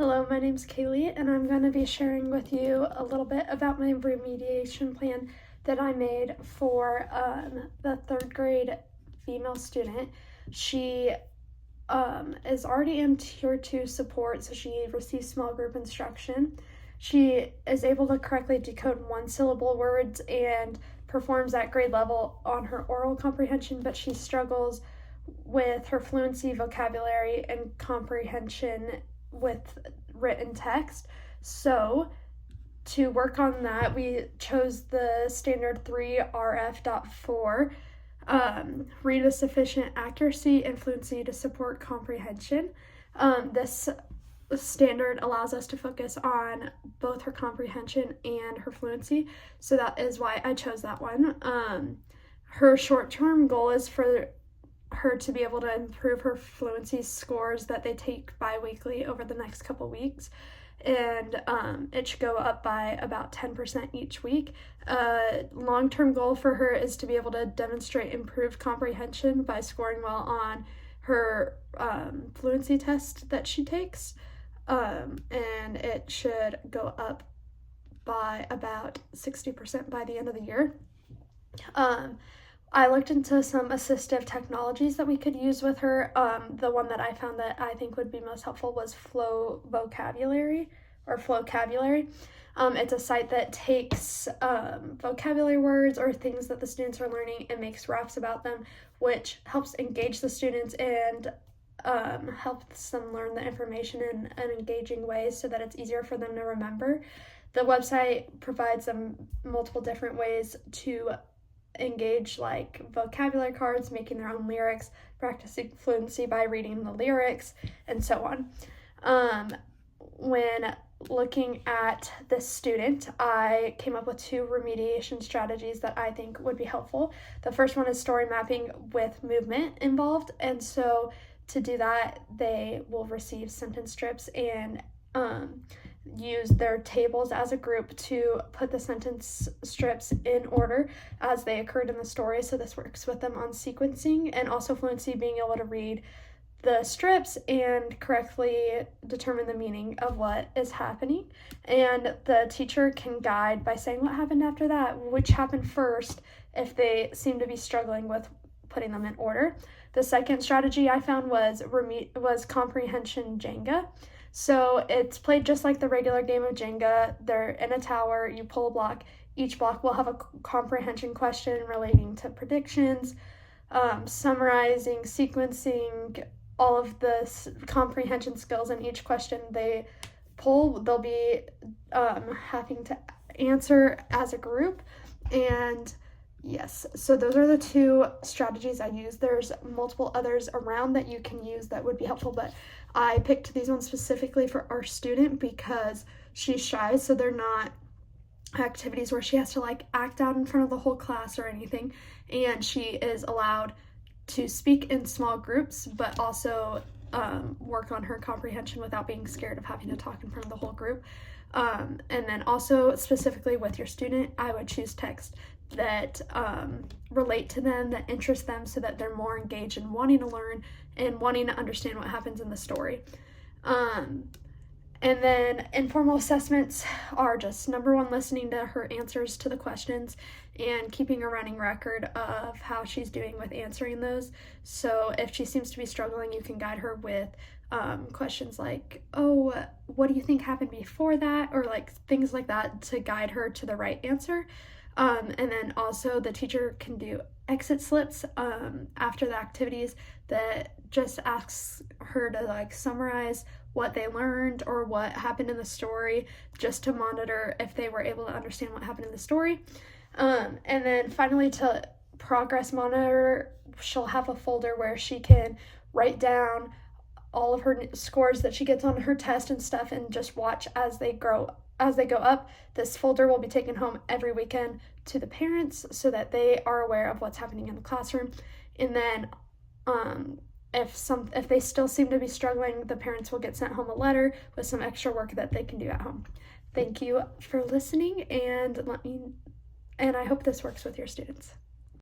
Hello, my name's Kaylee, and I'm going to be sharing with you a little bit about my remediation plan that I made for the third grade female student. She is already in Tier 2 support, so she receives small group instruction. She is able to correctly decode one-syllable words and performs at grade level on her oral comprehension, but she struggles with her fluency, vocabulary, and comprehension with written text. So to work on that, we chose the standard 3 RF.4, read with sufficient accuracy and fluency to support comprehension. This standard allows us to focus on both her comprehension and her fluency, so that is why I chose that one. Her short-term goal is for her to be able to improve her fluency scores that they take bi-weekly over the next couple weeks, and it should go up by about 10% each week. Long-term goal for her is to be able to demonstrate improved comprehension by scoring well on her fluency test that she takes, and it should go up by about 60% by the end of the year. I looked into some assistive technologies that we could use with her. The one that I found that I think would be most helpful was Flowcabulary. It's a site that takes vocabulary words or things that the students are learning and makes graphs about them, which helps engage the students and helps them learn the information in an engaging way so that it's easier for them to remember. The website provides them multiple different ways to engage, like vocabulary cards, making their own lyrics, practicing fluency by reading the lyrics, and so on. When looking at this student, I came up with 2 remediation strategies that I think would be helpful. The first one is story mapping with movement involved, and so to do that, they will receive sentence strips and use their tables as a group to put the sentence strips in order as they occurred in the story. So this works with them on sequencing, and also fluency, being able to read the strips and correctly determine the meaning of what is happening. And the teacher can guide by saying what happened after that, which happened first, if they seem to be struggling with putting them in order. The second strategy I found was comprehension Jenga. So it's played just like the regular game of Jenga. They're in a tower, you pull a block. Each block will have a comprehension question relating to predictions, summarizing, sequencing, all of the comprehension skills in each question they pull. They'll be having to answer as a group. And yes, so those are the 2 strategies I use. There's multiple others around that you can use that would be helpful, but I picked these ones specifically for our student because she's shy, so they're not activities where she has to like act out in front of the whole class or anything, and she is allowed to speak in small groups, but also work on her comprehension without being scared of having to talk in front of the whole group. And then also specifically with your student, I would choose text that relate to them, that interest them, so that they're more engaged in wanting to learn and wanting to understand what happens in the story. And then informal assessments are just, number 1, listening to her answers to the questions and keeping a running record of how she's doing with answering those. So if she seems to be struggling, you can guide her with questions like, oh, what do you think happened before that? Or like things like that to guide her to the right answer. And then also the teacher can do exit slips after the activities that just asks her to like summarize what they learned or what happened in the story, just to monitor if they were able to understand what happened in the story. And then finally, to progress monitor, she'll have a folder where she can write down all of her scores that she gets on her test and stuff, and just watch as they go up. This folder will be taken home every weekend to the parents so that they are aware of what's happening in the classroom. And then if they still seem to be struggling, the parents will get sent home a letter with some extra work that they can do at home. Thank you for listening, and I hope this works with your students.